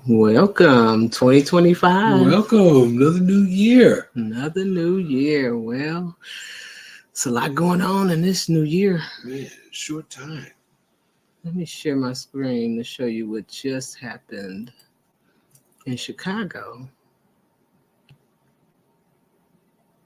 Welcome, 2025. Welcome, another new year. Another new year. Well, it's a lot going on in this new year. Man, short time. Let me share my screen to show you what just happened in Chicago.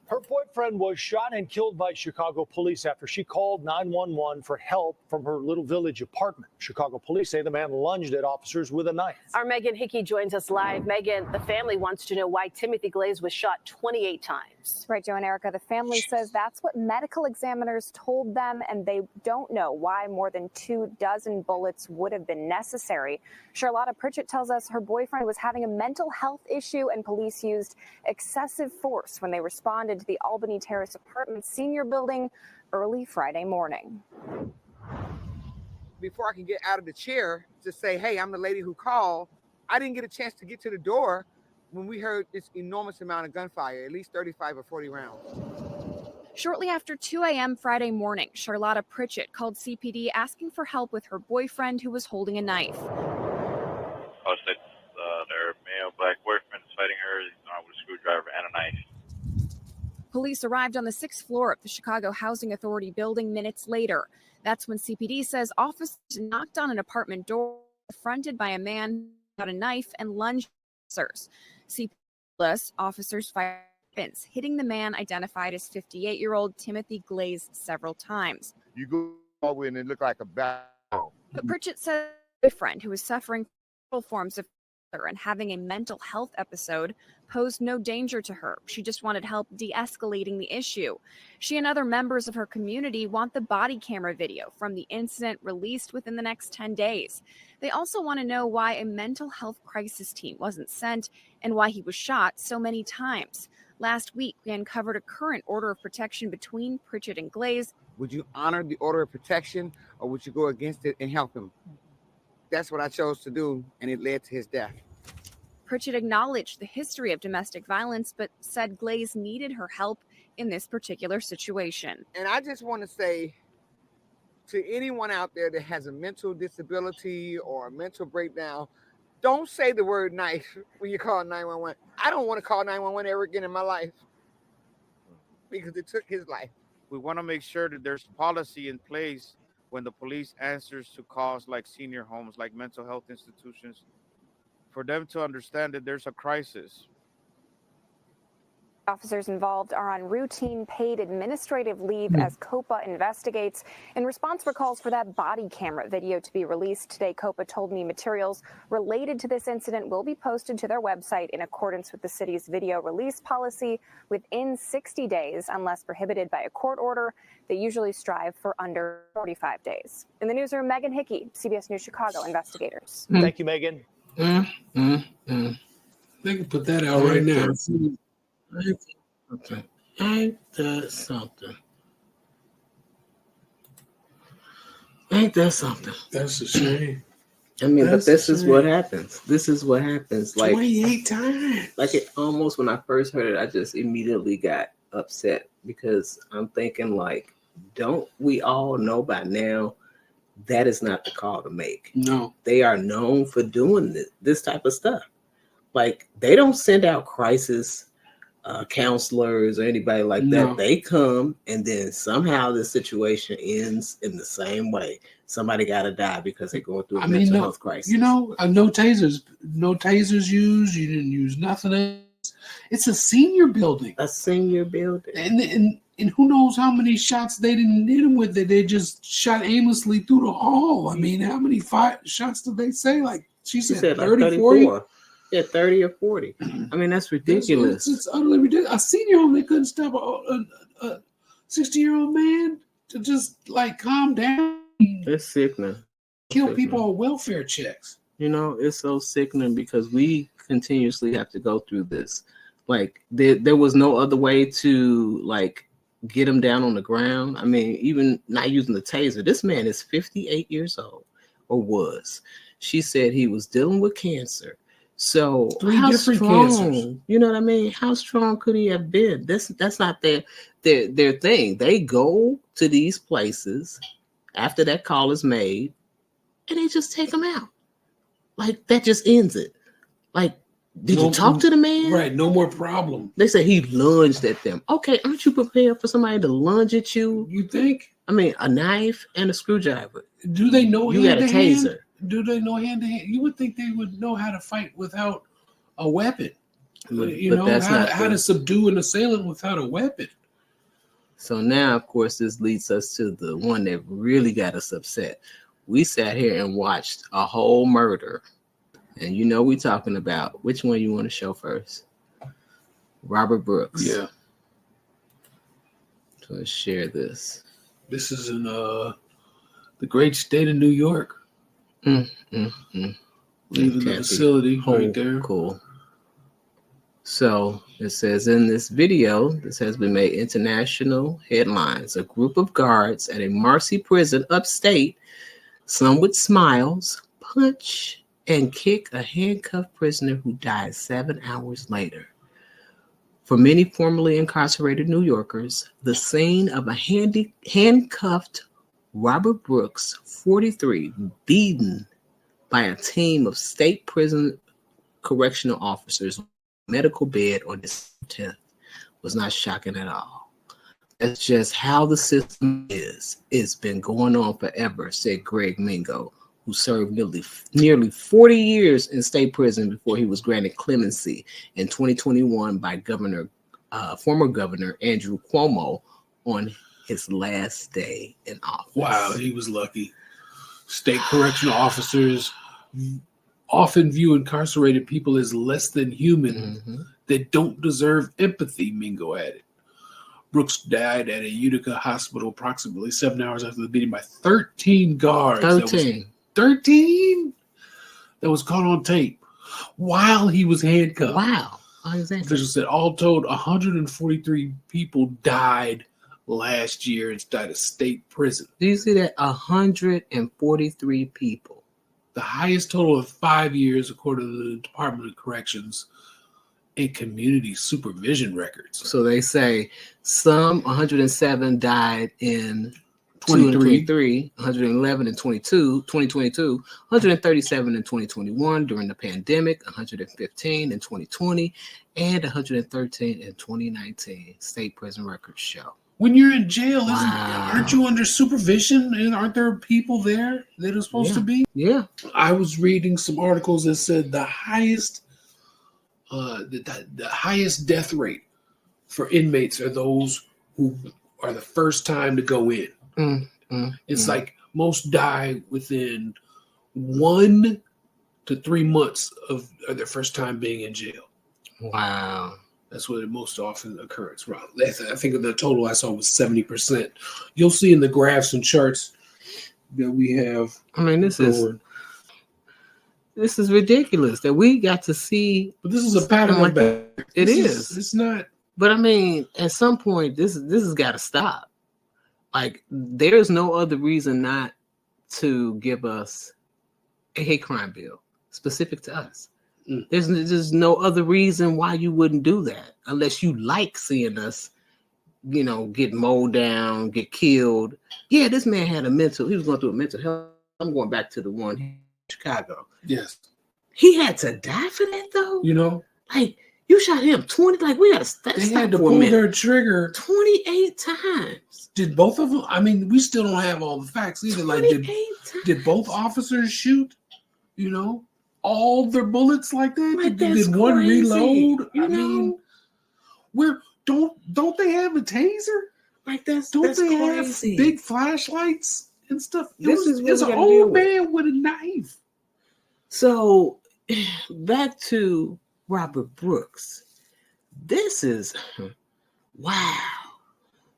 Her boyfriend was shot and killed by Chicago police after she called 911 for help from her little village apartment. Chicago police say the man lunged at officers with a knife. Our Megan Hickey joins us live. Megan, the family wants to know why Timothy Glaze was shot 28 times. Right, Joe and Erica, the family says that's what medical examiners told them, and they don't know why more than 24 bullets would have been necessary. Charlotta Pritchett tells us her boyfriend was having a mental health issue, and police used excessive force when they responded to the Albany Terrace Apartments senior building early Friday morning. Before I can get out of the chair to say, hey, I'm the lady who called, I didn't get a chance to get to the door when we heard this enormous amount of gunfire, at least 35 or 40 rounds. Shortly after 2 a.m. Friday morning, Charlotta Pritchett called CPD asking for help with her boyfriend who was holding a knife. Their male black boyfriend is fighting her with a screwdriver and a knife. Police arrived on the 6th floor of the Chicago Housing Authority building minutes later. That's when CPD says officers knocked on an apartment door, confronted by a man who had a knife and lunged at officers. Officers fired weapons, hitting the man identified as 58-year-old Timothy Glaze several times. You go in and look like a battle. But Pritchett said her boyfriend, who was suffering several forms of cancer and having a mental health episode, posed no danger to her. She just wanted help de-escalating the issue. She and other members of her community want the body camera video from the incident released within the next 10 days. They also want to know why a mental health crisis team wasn't sent and why he was shot so many times. Last week, we uncovered a current order of protection between Pritchett and Glaze. Would you honor the order of protection or would you go against it and help him? That's what I chose to do, and it led to his death. Pritchett acknowledged the history of domestic violence, but said Glaze needed her help in this particular situation. And I just want to say to anyone out there that has a mental disability or a mental breakdown, don't say the word knife when you call 911. I don't want to call 911 ever again in my life because it took his life. We want to make sure that there's policy in place when the police answers to calls like senior homes, like mental health institutions, for them to understand that there's a crisis. Officers involved are on routine paid administrative leave as COPA investigates. In response for calls for that body camera video to be released today, COPA told me materials related to this incident will be posted to their website in accordance with the city's video release policy within 60 days, unless prohibited by a court order. They usually strive for under 45 days. In the newsroom, Megan Hickey, CBS News Chicago investigators. Thank you, Megan. They can put that out right now. Okay. Ain't that something? Ain't that something? That's a shame. I mean, but this is what happens. This is what happens. Like 28 times. Like it almost when I first heard it, I just immediately got upset because I'm thinking like, don't we all know by now that is not the call to make? No. They are known for doing this type of stuff. Like they don't send out crisis counselors or anybody like that. They come and then somehow the situation ends in the same way. Somebody got to die because they're going through a mental health crisis. You know, no tasers used. You didn't use nothing else. It's a senior building. A senior building. And who knows how many shots they didn't hit them with that they just shot aimlessly through the hall. I mean, how many shots did they say? Like she said 30, like 40? Yeah, 30 or 40. I mean, that's ridiculous. It's utterly ridiculous. A senior home, they couldn't stop a 60-year-old man to just like calm down. It's sickening. Kill people on welfare checks. You know, it's so sickening because we continuously have to go through this. Like there was no other way to like get him down on the ground. I mean, even not using the taser. This man is 58 years old, or was. She said he was dealing with cancer. So 3 how different strong, cancers. you know what I mean? How strong could he have been? That's not their thing. They go to these places after that call is made, and they just take them out. Like that just ends it. Like, did you talk to the man? Right, no more problem. They say he lunged at them. Okay, aren't you prepared for somebody to lunge at you? You think? I mean, a knife and a screwdriver. Do they know you got a taser? Do they know hand to hand? You would think they would know how to fight without a weapon. But how to subdue an assailant without a weapon. So now, of course, this leads us to the one that really got us upset. We sat here and watched a whole murder. And we're talking about which one you want to show first. Robert Brooks. Yeah. So let's share this. This is in the great state of New York. Leaving the facility right there. Cool. So it says in this video, this has been made international headlines. A group of guards at a Marcy prison upstate, some with smiles, punch and kick a handcuffed prisoner who died 7 hours later. For many formerly incarcerated New Yorkers, the scene of a handcuffed Robert Brooks, 43, beaten by a team of state prison correctional officers medical bed on December 10th was not shocking at all. That's just how the system is. It's been going on forever, said Greg Mingo, who served nearly 40 years in state prison before he was granted clemency in 2021 by former Governor Andrew Cuomo on his last day in office. Wow, he was lucky. State correctional officers often view incarcerated people as less than human that don't deserve empathy, Mingo added. Brooks died at a Utica hospital approximately 7 hours after the beating by 13 guards. 13? That was caught on tape while he was handcuffed. Wow. Officials said all told 143 people died last year inside a state prison. Do you see that? 143 people. The highest total of 5 years, according to the Department of Corrections and Community Supervision records. So they say some 107 died in 2023, 111 in 2022, 137 in 2021 during the pandemic, 115 in 2020, and 113 in 2019. State prison records show. When you're in jail, aren't you under supervision? And aren't there people there that are supposed to be? Yeah. I was reading some articles that said the highest death rate for inmates are those who are the first time to go in. It's like most die within 1 to 3 months of their first time being in jail. Wow. That's what it most often occurs. I think the total I saw was 70%. You'll see in the graphs and charts that we have. I mean, this is ridiculous that we got to see. But this is a pattern like that. It is. It's not. But I mean, at some point, this has got to stop. Like, there's no other reason not to give us a hate crime bill specific to us. There's no other reason why you wouldn't do that unless you like seeing us, get mowed down, get killed. Yeah, this man had he was going through a mental health. I'm going back to the one in Chicago. Yes. He had to die for that though? Like, you shot him 20, like we had to They had to pull their trigger 28 times. Did both of them? I mean, we still don't have all the facts either. Like, did both officers shoot, all their bullets like that? Like, did one reload? I mean, don't they have a taser? Like, that's they crazy. Have big flashlights and stuff? It's an old man with a knife. So back to Robert Brooks. This is wow.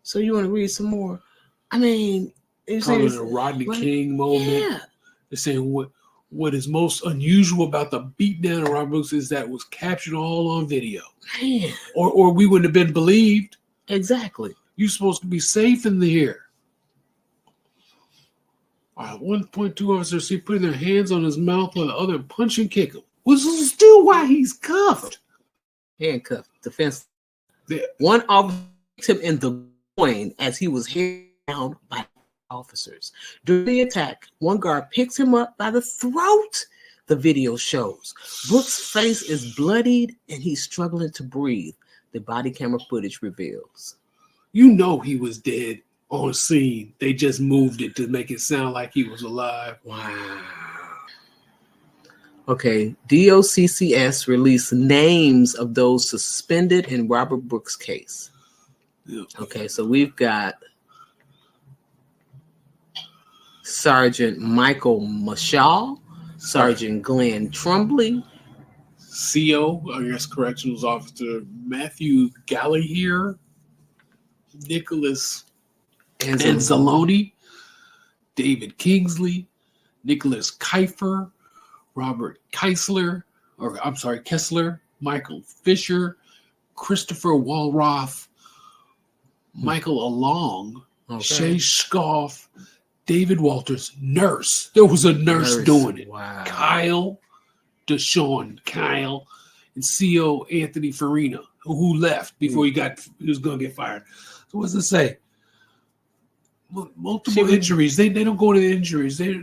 So you want to read some more? I mean, it's a Rodney King moment. Yeah. They're saying what is most unusual about the beatdown of Robert Brooks is that it was captured all on video. Man. Or we wouldn't have been believed. Exactly. You're supposed to be safe in the here. At 1.2 officers see putting their hands on his mouth while the other punch and kick him. This is still why he's cuffed. Handcuffed. Defense. Yeah. One officer kicked him in the groin as he was held down by officers. During the attack, one guard picks him up by the throat. the video shows. Brooks' face is bloodied and he's struggling to breathe. The body camera footage reveals. You know he was dead on scene. They just moved it to make it sound like he was alive. Wow. Okay, DOCCS released names of those suspended in Robert Brooks' case. Okay, so we've got Sergeant Michael Mashal, Sergeant Glenn Trumbley, CO, I guess Corrections Officer Matthew Gallagher, Nicholas Anzalone, David Kingsley, Nicholas Kiefer, Robert Kessler, Michael Fisher, Christopher Walroth, Michael Along, Shay Scoff, David Walters, nurse. There was a nurse doing it. Wow. Kyle, and CO Anthony Farina, who left before he was going to get fired. So what's it say? Multiple injuries. They don't go into the injuries. They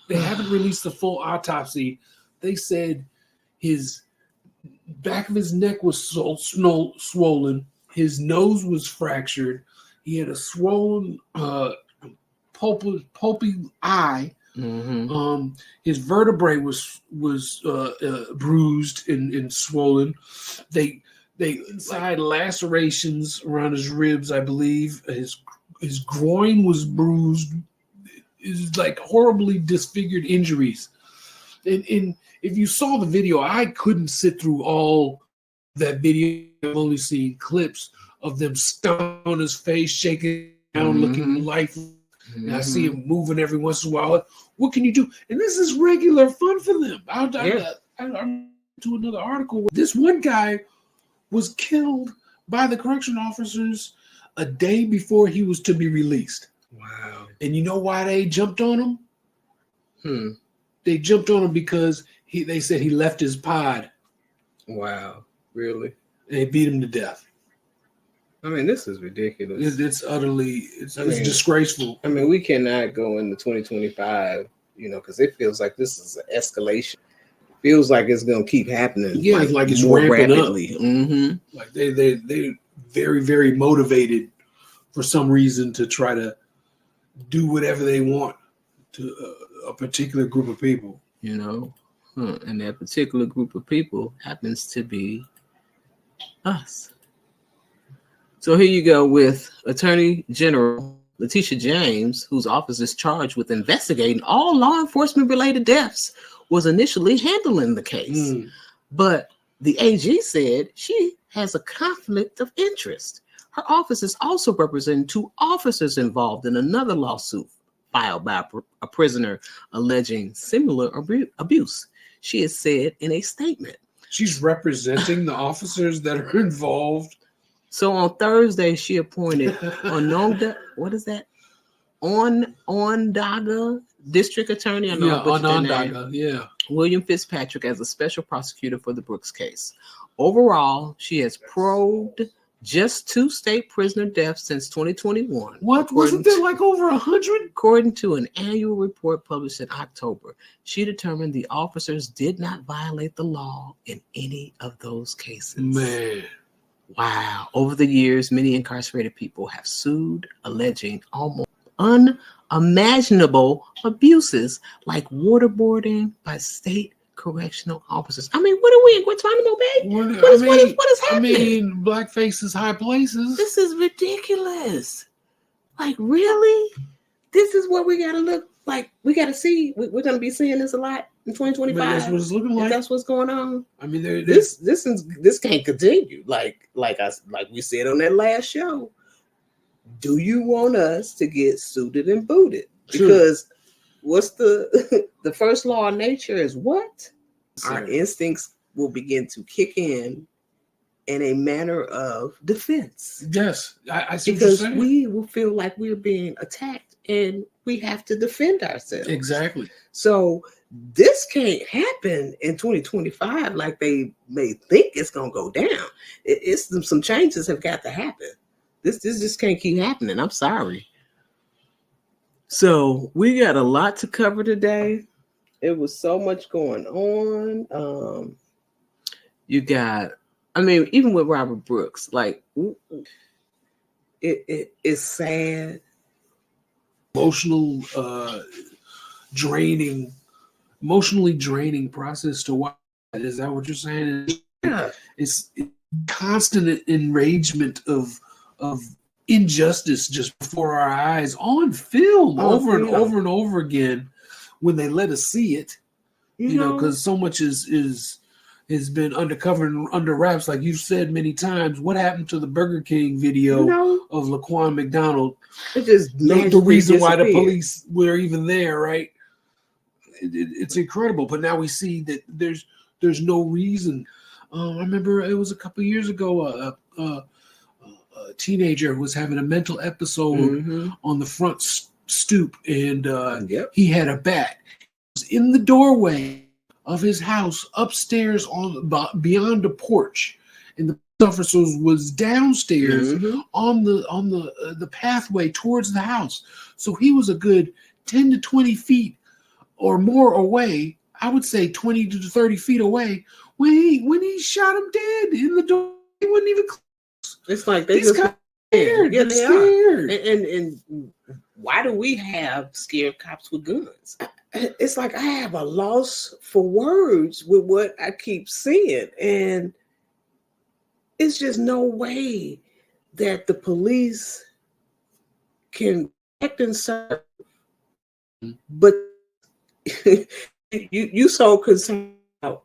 haven't released the full autopsy. They said his back of his neck was swollen. His nose was fractured. He had a swollen, pulpy eye. Mm-hmm. His vertebrae was bruised and swollen. They had lacerations around his ribs, I believe. His groin was bruised. It's like horribly disfigured injuries. And if you saw the video, I couldn't sit through all that video. I've only seen clips of them stomping on his face, shaking down, looking lifeless. And I see him moving every once in a while. What can you do? And this is regular fun for them. I'm to another article. This one guy was killed by the correction officers a day before he was to be released. Wow. And you know why they jumped on him? They jumped on him because they said he left his pod. Wow. Really? And they beat him to death. I mean, this is ridiculous. It's utterly, it's disgraceful. I mean, we cannot go into 2025, because it feels like this is an escalation. Feels like it's going to keep happening. Yeah, like it's more ramping rapidly. up. Mm-hmm. Like they're very, very motivated for some reason to try to do whatever they want to a particular group of people. And that particular group of people happens to be us. So here you go with Attorney General Letitia James, whose office is charged with investigating all law enforcement related deaths, was initially handling the case. But the AG said she has a conflict of interest. Her office is also representing 2 officers involved in another lawsuit filed by a prisoner alleging similar abuse. She has said in a statement. She's representing the officers that are involved. So on Thursday, she appointed Onondaga District Attorney. Onondaga, William Fitzpatrick as a special prosecutor for the Brooks case. Overall, she has probed just 2 state prisoner deaths since 2021. What? Wasn't there like over 100? According to an annual report published in October, she determined the officers did not violate the law in any of those cases. Man. Wow. Over the years, many incarcerated people have sued, alleging almost unimaginable abuses like waterboarding by state correctional officers. I mean, what are we in Guantanamo Bay? What is happening? I mean, blackface is high places. This is ridiculous. Like, really? This is what we got to look like. We got to see. We're going to be seeing this a lot in 2025. But that's what it's looking like. That's what's going on. I mean, this can't continue. Like we said on that last show. Do you want us to get suited and booted? Because what's the first law of nature is what? Our instincts will begin to kick in a manner of defense. Yes, I see because we will feel like we're being attacked and we have to defend ourselves. Exactly. So this can't happen in 2025 like they may think it's going to go down. It's some changes have got to happen. This just can't keep happening. I'm sorry. So we got a lot to cover today. It was so much going on. You got, I mean, even with Robert Brooks, like it's sad. Emotionally draining process to watch. Is that what you're saying? Yeah. It's constant enragement of injustice just before our eyes on film over and over and over again when they let us see it. You know, because so much is been undercover and under wraps, like you've said many times. What happened to the Burger King video of Laquan McDonald? It just the reason why the police were even there, right? It's incredible. But now we see that there's no reason. I remember it was a couple years ago. A teenager was having a mental episode on the front stoop, and he had a bat. He was in the doorway of his house upstairs beyond the porch, and the police officer was downstairs on the pathway towards the house. So he was a good 10 to 20 feet or more away. I would say 20 to 30 feet away when he shot him dead in the door. He wasn't even close. It's like they These just guys scared. Yeah, They're scared. scared. And why do we have scared cops with guns? It's like I have a loss for words with what I keep seeing. And it's just no way that the police can act and serve. But you so concerned about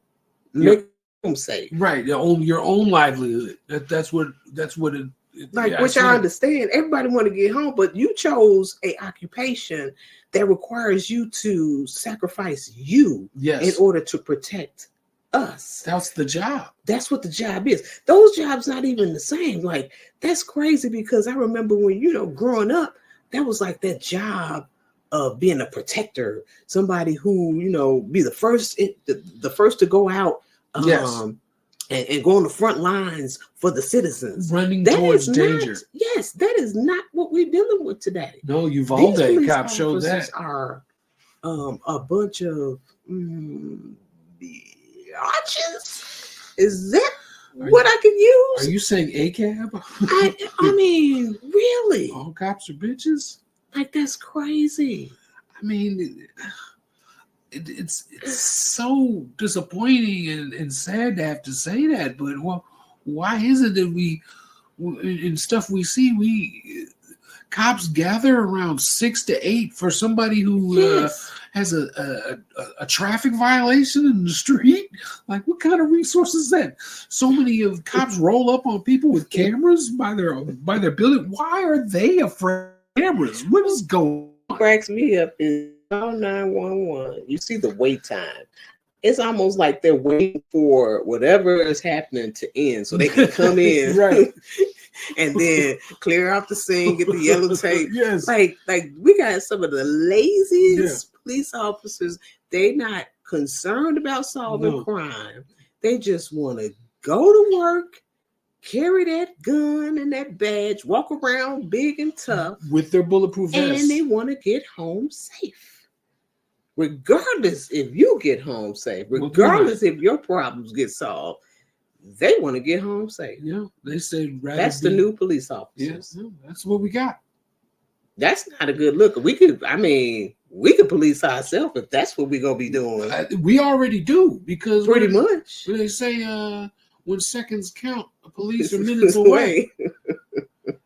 making them safe. Right. Your own livelihood. That's what it like, which I understand. Everybody want to get home, but you chose a occupation that requires you to sacrifice you in order to protect us. That's the job. That's what the job is. Those jobs not even the same. Like, that's crazy, because I remember when, growing up, that was like that job of being a protector, somebody who, be the first to go out and go on the front lines for the citizens. Running towards danger. Yes, that is not what we're dealing with today. No, Uvalde cops showed that. Are a bunch of biatches. Is that what I can use? Are you saying ACAB? I mean, really? All cops are bitches? Like, that's crazy. I mean, it's so disappointing and sad to have to say that, but why is it that we, in stuff we see, cops gather around 6 to 8 for somebody who has a traffic violation in the street? Like, what kind of resources is that? So many of cops roll up on people with cameras by their building. Why are they afraid of cameras? What is going on? Cracks me up is 911. You see the wait time. It's almost like they're waiting for whatever is happening to end so they can come in, right, and then clear off the scene, get the yellow tape. Yes, like we got some of the laziest police officers. They not concerned about solving crime. They just want to go to work, carry that gun and that badge, walk around big and tough with their bulletproof vests, and they want to get home safe. Regardless if you get home safe, regardless if your problems get solved, they want to get home safe. Yeah, they say that's the new police officers. Yeah, that's what we got. That's not a good look. We could police ourselves if that's what we're gonna be doing. We already do, because pretty much they say when seconds count, police are minutes away.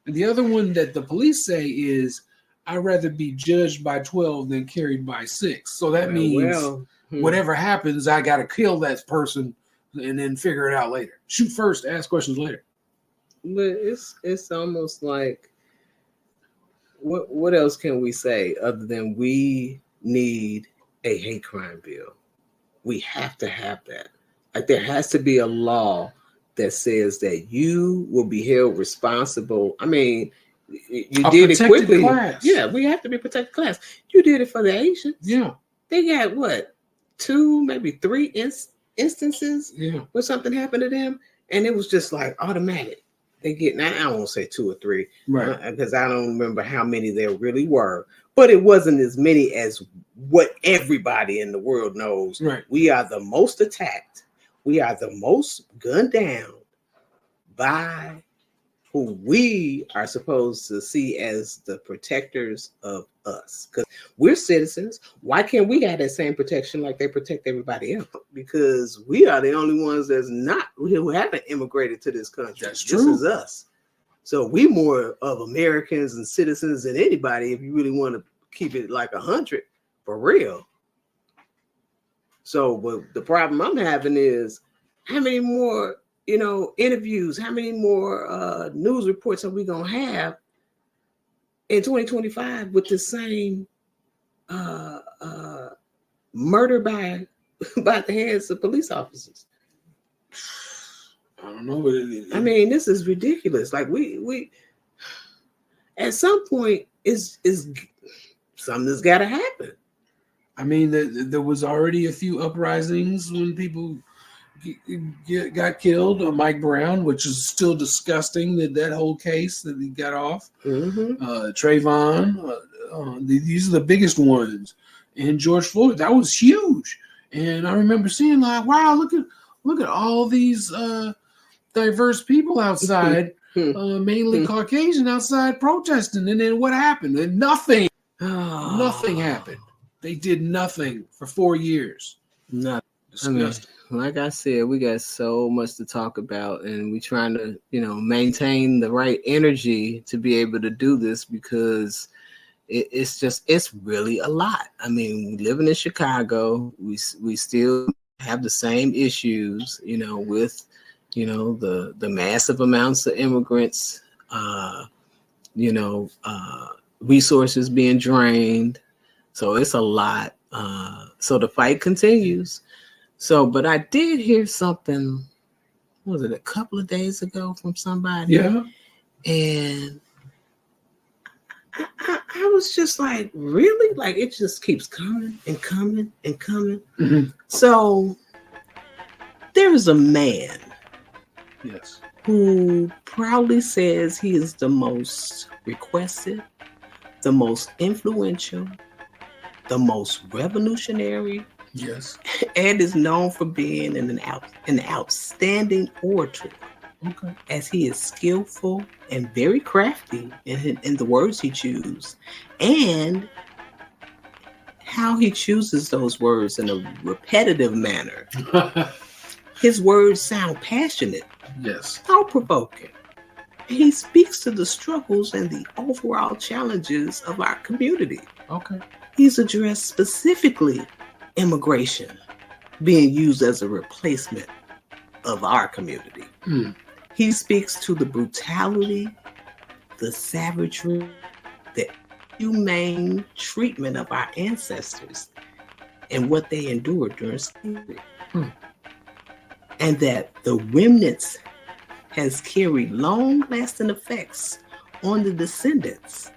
And the other one that the police say is, I'd rather be judged by 12 than carried by 6. So that means whatever happens, I got to kill that person and then figure it out later. Shoot first, ask questions later. But it's almost like, what else can we say other than we need a hate crime bill? We have to have that. Like, there has to be a law that says that you will be held responsible. I mean, you did it quickly. Class. Yeah, we have to be protected class. You did it for the Asians. Yeah. They got 2, maybe 3 instances where something happened to them, and it was just like automatic. they get now. I won't say 2 or 3, Right. Because I don't remember how many there really were, but it wasn't as many as what everybody in the world knows. Right. We are the most attacked. We are the most gunned down by who we are supposed to see as the protectors of us, because we're citizens. Why can't we have that same protection like they protect everybody else? Because we are the only ones who haven't immigrated to this country. That's This true. is us. So we more of Americans and citizens than anybody, if you really want to keep it like 100 for real. So, but the problem I'm having is how many more interviews, how many more news reports are we gonna have in 2025 with the same murder by the hands of police officers? I don't know. I mean, this is ridiculous. Like we at some point is something's got to happen. I mean, there was already a few uprisings when people got killed. Mike Brown, which is still disgusting, that whole case that he got off. Mm-hmm. Trayvon, these are the biggest ones. And George Floyd, that was huge. And I remember seeing like, wow, look at all these diverse people outside, mainly Caucasian outside protesting. And then what happened? And nothing happened. They did nothing for 4 years. Nothing. Disgusting. I mean, like I said, we got so much to talk about, and we're trying to, maintain the right energy to be able to do this, because it's really a lot. I mean, living in Chicago, we still have the same issues, with, the massive amounts of immigrants, resources being drained. So it's a lot. So the fight continues. So, but I did hear something, was it a couple of days ago from somebody? Yeah. And I was just like, really? Like, it just keeps coming and coming and coming. Mm-hmm. So there is a man, yes, who proudly says he is the most requested, the most influential, the most revolutionary, yes, and is known for being an outstanding orator. okay, as he is skillful and very crafty in the words he chooses, and how he chooses those words in a repetitive manner. His words sound passionate, yes, thought-provoking. He speaks to the struggles and the overall challenges of our community. okay, He's addressed specifically immigration being used as a replacement of our community. He speaks to the brutality, the savagery, the humane treatment of our ancestors and what they endured during slavery. And that the remnants has carried long-lasting effects on the descendants.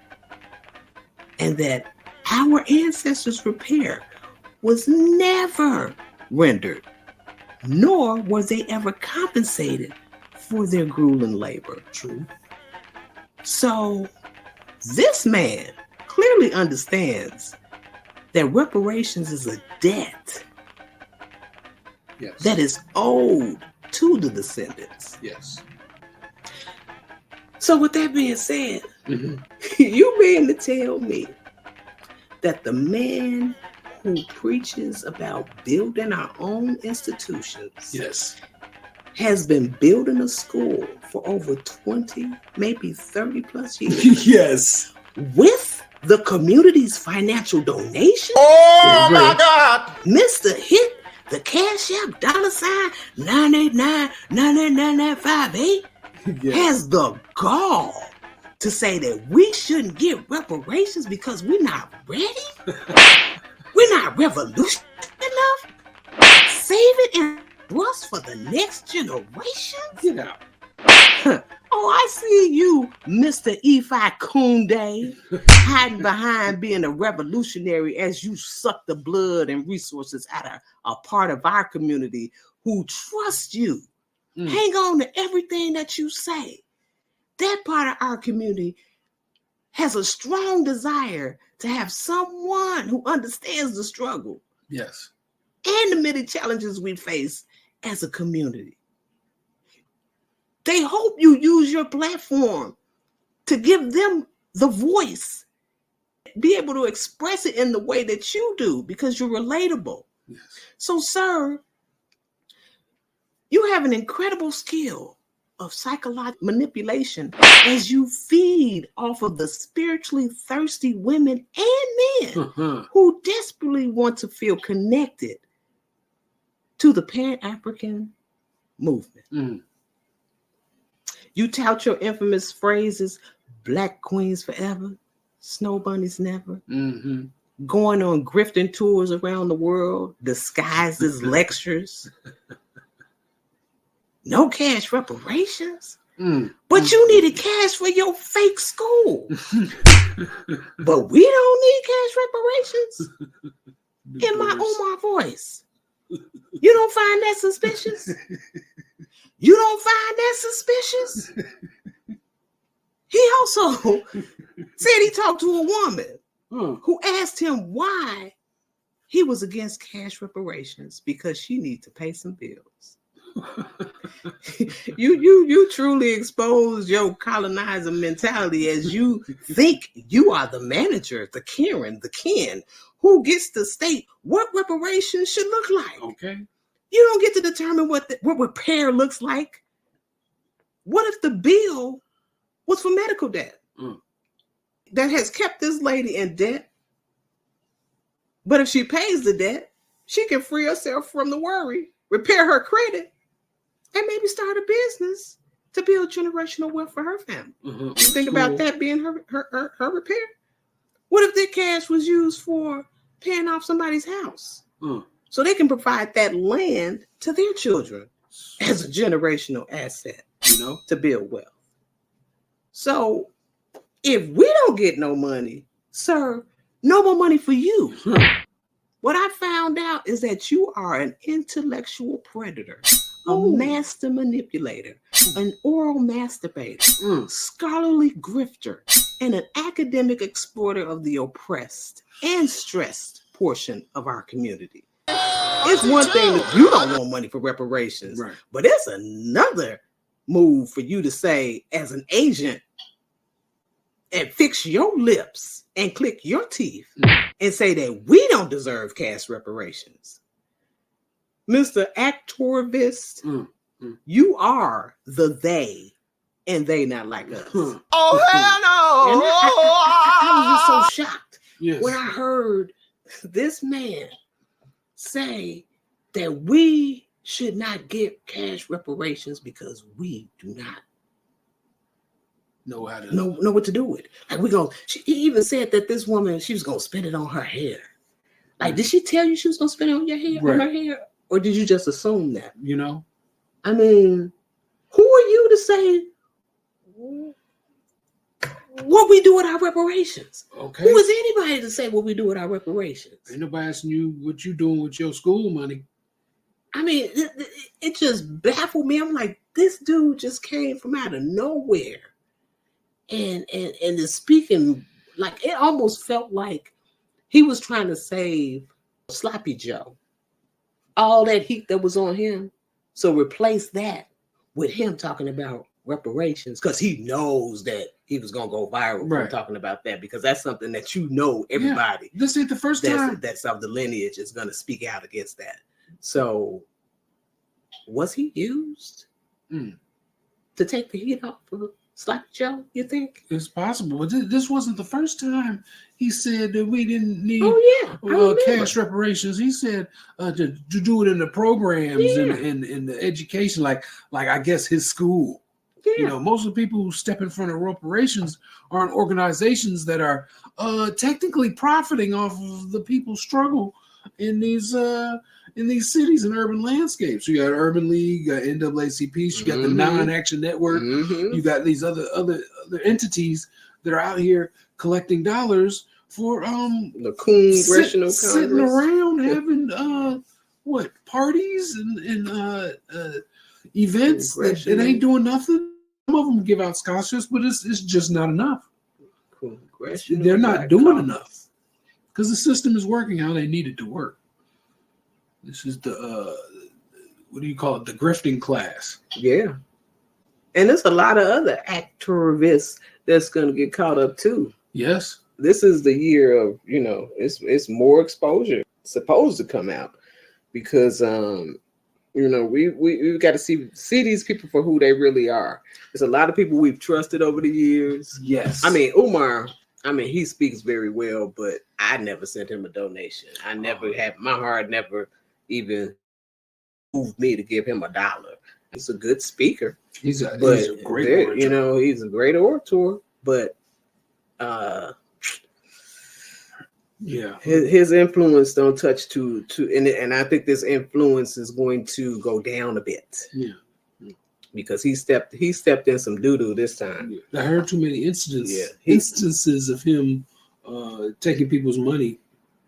And that our ancestors' repair was never rendered, nor were they ever compensated for their grueling labor. true, So this man clearly understands that reparations is a debt yes, that is owed to the descendants. yes, So with that being said, mm-hmm. you mean to tell me that the man who preaches about building our own institutions yes, has been building a school for over 20, maybe 30 plus years yes, with the community's financial donation? Oh my God! Mr. Hit the Cash App $989 98958 yes, has the gall to say that we shouldn't get reparations because we're not ready? We're not revolutionary enough? Save it and trust for the next generation? get out, Oh, I see you, Mr. Efi Kunde, hiding behind being a revolutionary as you suck the blood and resources out of a part of our community who trust you. Hang on to everything that you say. that part of our community has a strong desire to have someone who understands the struggle. Yes. And the many challenges we face as a community. They hope you use your platform to give them the voice, be able to express it in the way that you do because you're relatable. Yes. So, sir, you have an incredible skill of psychological manipulation as you feed off of the spiritually thirsty women and men who desperately want to feel connected to the Pan-African movement. Mm. You tout your infamous phrases, Black Queens forever, Snow Bunnies never, going on grifting tours around the world, disguised as lectures. No cash reparations. But you needed cash for your fake school. But we don't need cash reparations. In my Umar voice. You don't find that suspicious? You don't find that suspicious? He also said he talked to a woman who asked him why he was against cash reparations because she needs to pay some bills. You truly exposed your colonizer mentality as you think you are the manager, the Karen, the Ken, who gets to state what reparations should look like. Okay. You don't get to determine what repair looks like. What if the bill was for medical debt that has kept this lady in debt? But if she pays the debt, she can free herself from the worry, repair her credit, and maybe start a business to build generational wealth for her family. You think about that being her repair? What if that cash was used for paying off somebody's house? So they can provide that land to their children as a generational asset, to build wealth. So if we don't get no money, sir, no more money for you. What I found out is that you are an intellectual predator, a master manipulator, an oral masturbator, scholarly grifter, and an academic exploiter of the oppressed and stressed portion of our community. It's one thing that you don't want money for reparations, but it's another move for you to say as an agent and fix your lips and click your teeth and say that we don't deserve cash reparations. Mr. Actorvist, you are the they, and they not like us. Oh, hell no! And I was just so shocked when I heard this man say that we should not get cash reparations because we do not know what to do with it. Like he even said that this woman, she was gonna spend it on her hair. Like, did she tell you she was gonna spend it on your hair, on her hair? Or did you just assume that? I mean, who are you to say what we do with our reparations? Okay. Who is anybody to say what we do with our reparations? Ain't nobody asking you what you doing with your school money. I mean, it just baffled me. I'm like, this dude just came from out of nowhere. And is speaking, like, it almost felt like he was trying to save Sloppy Joe. All that heat that was on him. So replace that with him talking about reparations because he knows that he was going to go viral from talking about that because that's something that everybody. Yeah, this ain't the first time. That's of the lineage is going to speak out against that. So was he used to take the heat off of Sloppy Joe, you think? It's possible. But this wasn't the first time he said that we didn't need cash reparations. He said to do it in the programs in the education, like I guess his school. Yeah. Most of the people who step in front of reparations are in organizations that are technically profiting off of the people's struggle in these cities and urban landscapes. You got Urban League, NAACP, you got the Non-Action Network, you got these other entities that are out here collecting dollars for the Congressional sitting around having parties and events that ain't doing nothing. Some of them give out scholarships, but it's just not enough. Congressional They're not Black doing Caucus. enough because the system is working how they need it to work. This is the what do you call it? The grifting class. Yeah, and there's a lot of other activists that's going to get caught up too. Yes, this is the year of it's more exposure supposed to come out because we've got to see these people for who they really are. There's a lot of people we've trusted over the years. Yes, I mean Umar. I mean, he speaks very well, but I never sent him a donation. I never had my heart never even moved me to give him $1. He's a good speaker. He's a great orator. He's a great orator, but yeah, his influence don't touch to and I think this influence is going to go down a bit. Yeah. Because he stepped in some doo-doo this time. Yeah. I heard too many instances of him taking people's money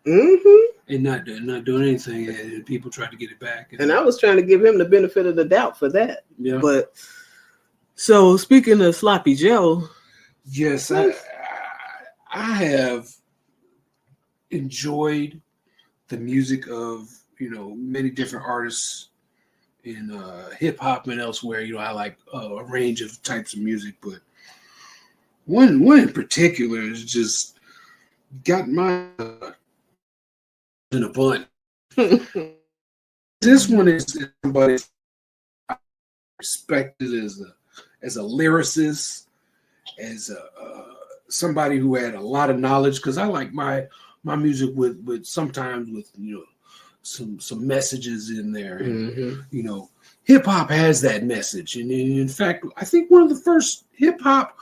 and not doing anything, and people tried to get it back. And I was trying to give him the benefit of the doubt for that. Yeah. But so speaking of Sloppy Joe, yes, I have enjoyed the music of many different artists in hip hop and elsewhere. I like a range of types of music, but one in particular has just got my in a bun. This one is somebody respected as a lyricist, as somebody who had a lot of knowledge. Because I like my music with sometimes with some messages in there. And, hip hop has that message. And in fact, I think one of the first hip hop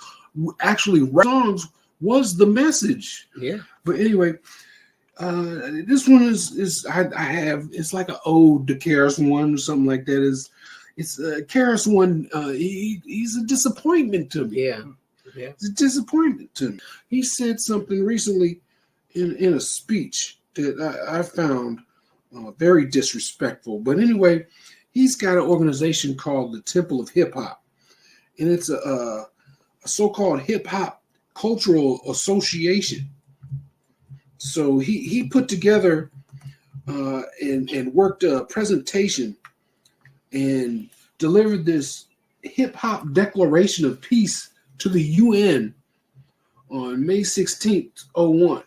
actually songs was The Message. Yeah. But anyway, this one is I have, it's like an ode to KRS-One or something like that. It's KRS-One. He's a disappointment to me. Yeah. It's a disappointment to me. He said something recently in a speech that I found very disrespectful. But anyway, he's got an organization called the Temple of Hip Hop, and it's a so-called hip hop cultural association. So he put together and worked a presentation and delivered this hip hop declaration of peace to the UN on May 16th, 2001.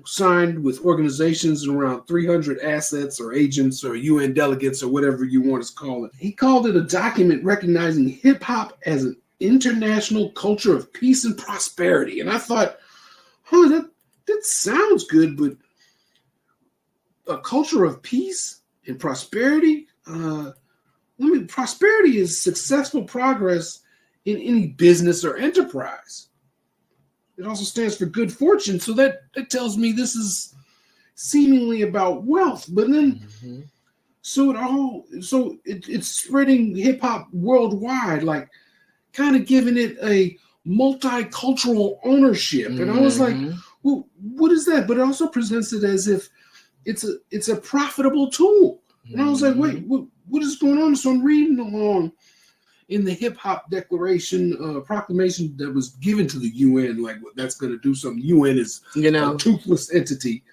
Signed with organizations and around 300 assets or agents or UN delegates or whatever you want to call it. He called it a document recognizing hip hop as an international culture of peace and prosperity. And I thought, that sounds good, but a culture of peace and prosperity? Prosperity is successful progress in any business or enterprise. It also stands for good fortune, so that tells me this is seemingly about wealth. But then, it's spreading hip hop worldwide, like kind of giving it a multicultural ownership. And I was like, well, what is that? But it also presents it as if it's a profitable tool. And I was like, wait, what is going on? So I'm reading along in the hip hop declaration proclamation that was given to the UN, like that's going to do something. UN is a toothless entity.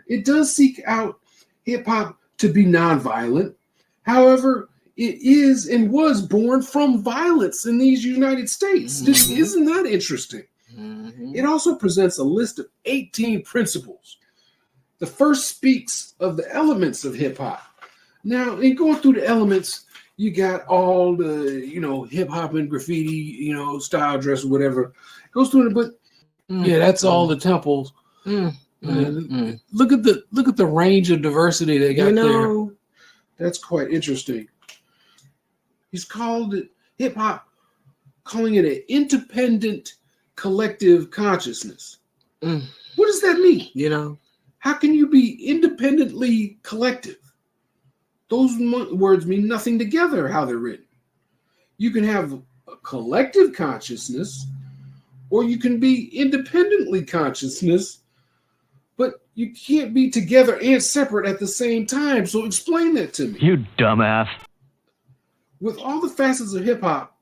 It does seek out hip hop to be nonviolent. However, it is and was born from violence in these United States. Isn't that interesting? It also presents a list of 18 principles. The first speaks of the elements of hip hop. Now, in going through the elements, you got all the, hip hop and graffiti, style dress or whatever. It goes through it, but that's all the temples. Look at the range of diversity they got there. That's quite interesting. He's called it hip hop, calling it an independent collective consciousness. What does that mean? How can you be independently collective? Those words mean nothing together, how they're written. You can have a collective consciousness, or you can be independently consciousness, but you can't be together and separate at the same time. So explain that to me. You dumbass. With all the facets of hip hop,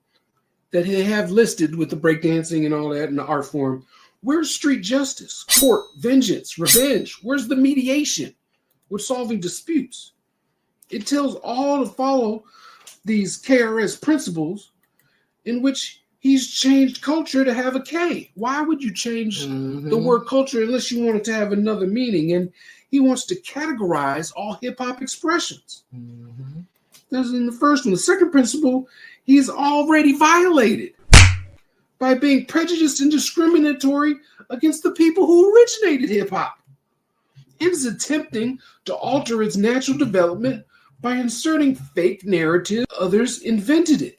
that they have listed with the breakdancing and all that in the art form. Where's street justice, court, vengeance, revenge? Where's the mediation with solving disputes? It tells all to follow these KRS principles in which he's changed culture to have a K. Why would you change the word culture unless you want it to have another meaning? And he wants to categorize all hip-hop expressions. That's in the first one. The second principle, he's already violated by being prejudiced and discriminatory against the people who originated hip-hop. It is attempting to alter its natural development by inserting fake narrative. Others invented it,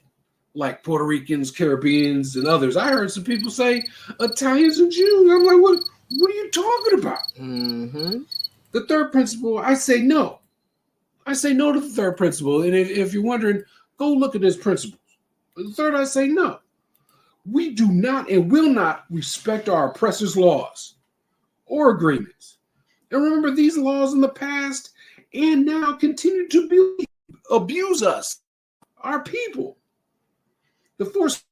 like Puerto Ricans, Caribbeans, and others. I heard some people say Italians and Jews. I'm like, what are you talking about? The third principle, I say no. I say no to the third principle. And if you're wondering, go look at his principles. The third, I say no. We do not and will not respect our oppressors' laws or agreements. And remember, these laws in the past and now continue to abuse us, our people. The fourth,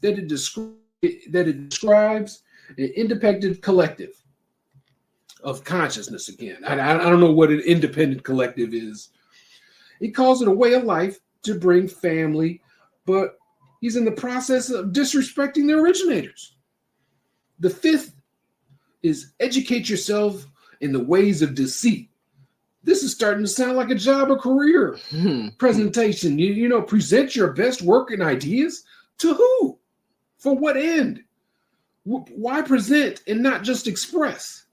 that it describes an independent collective of consciousness again. I don't know what an independent collective is. He calls it a way of life to bring family, but he's in the process of disrespecting the originators. The fifth is educate yourself in the ways of deceit. This is starting to sound like a job or career presentation. You know, present your best work and ideas to who? For what end? Why present and not just express?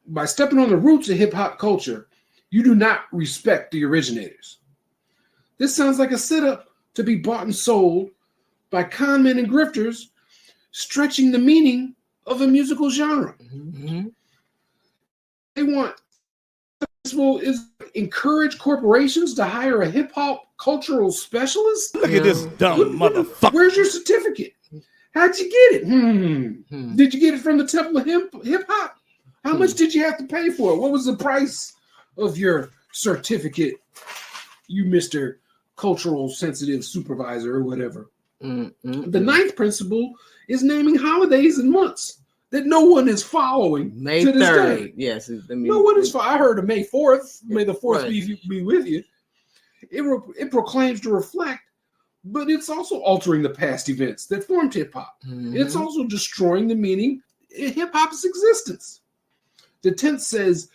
By stepping on the roots of hip-hop culture, you do not respect the originators. This sounds like a setup to be bought and sold by con men and grifters, stretching the meaning of a musical genre. They want is encourage corporations to hire a hip-hop cultural specialist. Look at this dumb motherfucker. Where's your certificate? How'd you get it? Did you get it from the Temple of Hip-Hop? How much did you have to pay for it? What was the price of your certificate, you Mr. Cultural Sensitive Supervisor or whatever? The ninth principle is naming holidays and months that no one is following. May to this 3rd. day. Yes. No one is. I heard of May 4th. May the 4th be with you. It proclaims to reflect, but it's also altering the past events that formed hip-hop. It's also destroying the meaning in hip-hop's existence. The 10th says,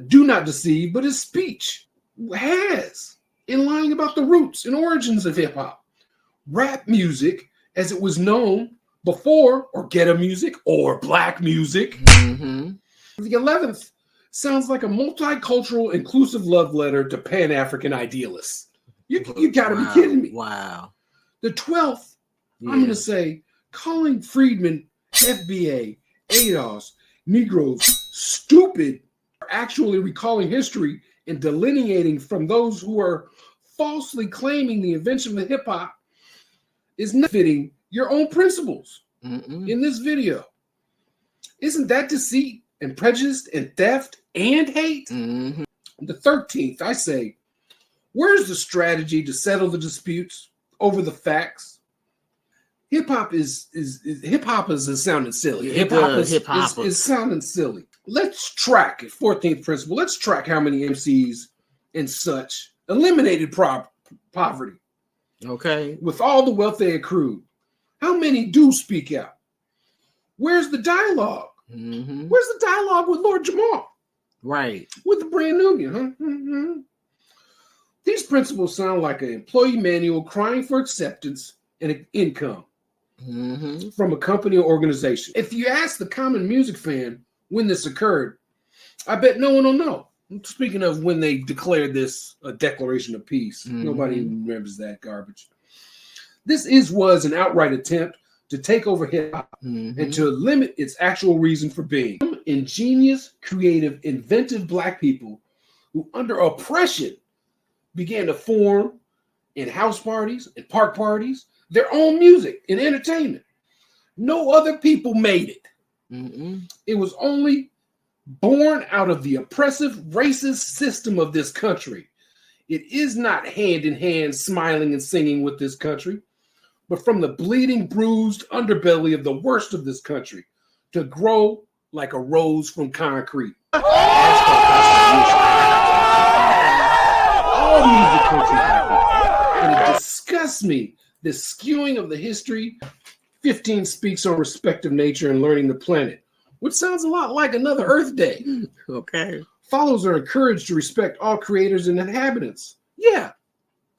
do not deceive, but his speech has in lying about the roots and origins of hip-hop. Rap music, as it was known before, or ghetto music, or black music. The 11th sounds like a multicultural, inclusive love letter to Pan-African idealists. You gotta be kidding me. Wow. The 12th, I'm going to say, calling Friedman, FBA, ADOS, Negroes, stupid, actually recalling history and delineating from those who are falsely claiming the invention of hip-hop is not fitting your own principles in this video. Isn't that deceit and prejudice and theft and hate? The 13th, I say, where's the strategy to settle the disputes over the facts? Hip-hop is sounding silly. Hip-hop is sounding silly. Let's track it. 14th principle. Let's track how many MCs and such eliminated poverty. Okay. With all the wealth they accrued. How many do speak out? Where's the dialogue? Where's the dialogue with Lord Jamal? Right. With the brand new, These principles sound like an employee manual crying for acceptance and income from a company or organization. If you ask the common music fan when this occurred, I bet no one will know. Speaking of when they declared this a declaration of peace, nobody remembers that garbage. This was an outright attempt to take over hip-hop and to limit its actual reason for being. Ingenious, creative, inventive black people who, under oppression, began to form in house parties and park parties their own music and entertainment. No other people made it. It was only born out of the oppressive, racist system of this country. It is not hand in hand smiling and singing with this country. but from the bleeding, bruised underbelly of the worst of this country to grow like a rose from concrete. All music country happy. And it disgusts me, this skewing of the history. 15 speaks on respect of nature and learning the planet, which sounds a lot like another Earth Day. Okay. Followers are encouraged to respect all creators and inhabitants. Yeah,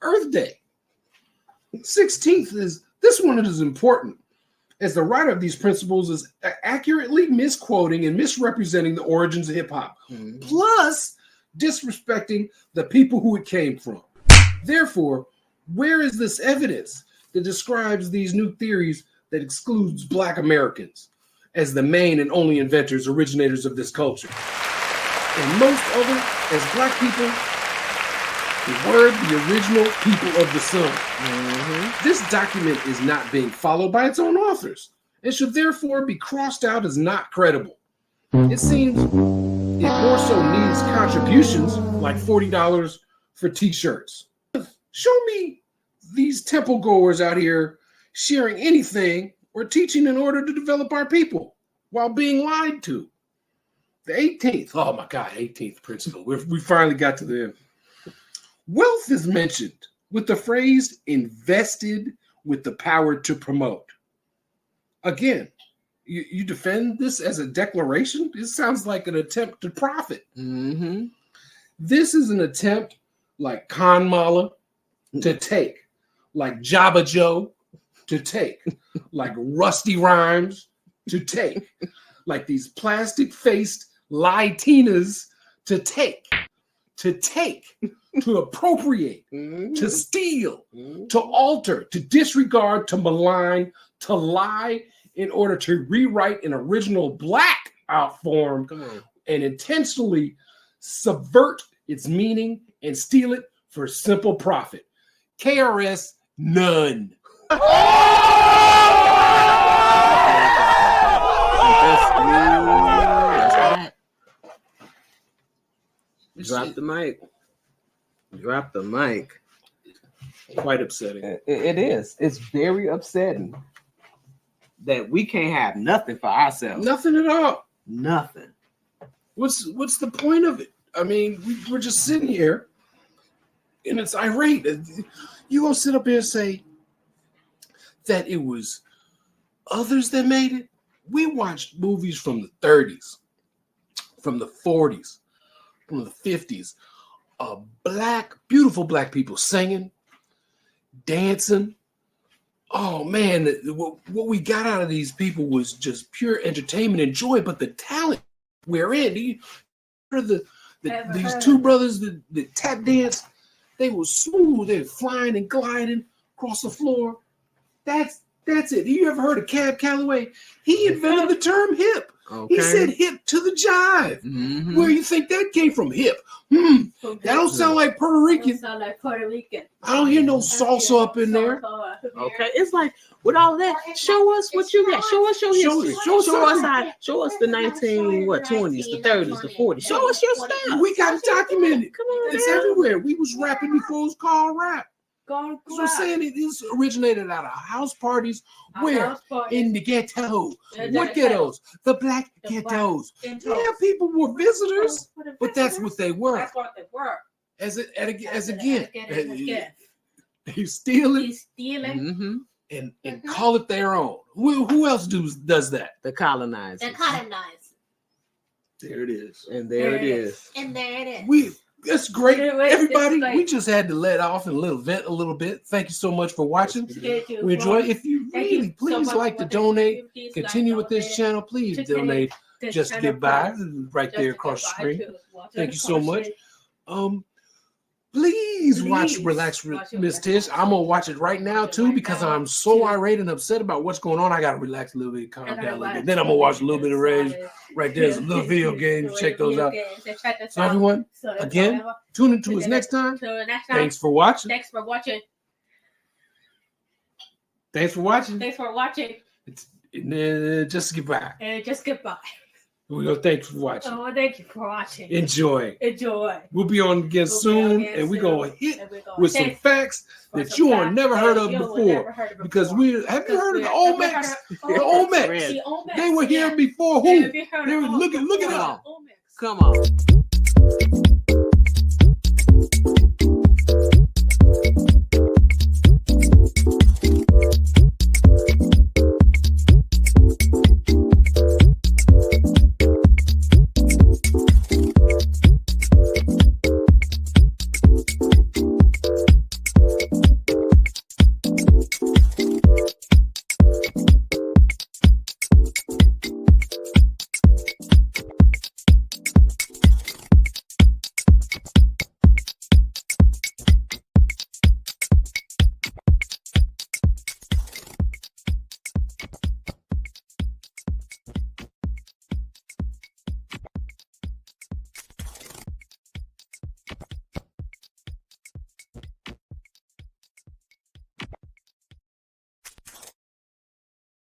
Earth Day. 16th is, this one is important, as the writer of these principles is accurately misquoting and misrepresenting the origins of hip-hop, plus disrespecting the people who it came from. Therefore, where is this evidence that describes these new theories that excludes Black Americans as the main and only inventors, originators of this culture? And most other, as Black people, were the original people of the sun. This document is not being followed by its own authors and should therefore be crossed out as not credible. It seems it more so needs contributions like $40 for t-shirts. Show me these temple goers out here sharing anything or teaching in order to develop our people while being lied to. The 18th, oh my God, 18th principle. We finally got to the end. Wealth is mentioned with the phrase invested with the power to promote. Again, you defend this as a declaration? It sounds like an attempt to profit. This is an attempt like Khan Mala to take, like Jabba Joe to take, like Rusty Rhymes to take, like these plastic-faced Latinas to take, to appropriate, to steal, to alter, to disregard, to malign, to lie in order to rewrite an original Black art form and intentionally subvert its meaning and steal it for simple profit. KRS, none. Drop the mic. Drop the mic. Quite upsetting. It is. It's very upsetting that we can't have nothing for ourselves. Nothing at all. Nothing. What's the point of it? I mean, we're just sitting here, and it's irate. You gonna sit up here and say that it was others that made it? We watched movies from the 30s, from the 40s, from the 50s. Beautiful Black people singing, dancing. Oh man, what we got out of these people was just pure entertainment and joy. But the talent we're in, these two brothers that tap dance, they were smooth. They were flying and gliding across the floor. That's it. You ever heard of Cab Calloway? He invented the term hip. Okay. He said hip to the jive. Where you think that came from? Hip. That don't sound like Puerto Rican. I don't hear no salsa up in there. Okay, it's like with all that. Show us what you got. Show us your history. Show us the 20s, the 30s, the 40s. Show us your stuff. We got it documented. Come on, it's everywhere. We was rapping before it was called rap. So I'm saying it is originated out of house parties. Where? In the ghetto. What ghettos? The Black ghettos. Yeah, people were visitors, but that's what they were. That's what they were. As again, they steal it and call it their own. Who else does that? The colonizers. The colonizers. There it is. And there it is. And there it is. That's great. Everybody, we just had to let off and vent a little bit. Thank you so much for watching. We enjoy it. If you really, please like to donate, continue with this channel. Please donate. Just get by right there across the screen. Thank you so much. Please watch Relax Miss Tish. I'm gonna watch it right now too because I'm so irate and upset about what's going on. I gotta relax a little bit, calm down a little bit. Then I'm gonna watch a little bit of Rage. Right there's a little video games. Check those out. So everyone, again, tune into us next time. Thanks for watching. Thanks for watching. Thanks for watching. Thanks for watching. Just goodbye. Just goodbye. We go. Thanks for watching. Oh, thank you for watching. Enjoy. We'll Be on again soon, and we're gonna hit with some facts that you are never heard of before. Because have you heard of the Olmecs? The Olmecs. They were here before. Who? They were look it up. Come on.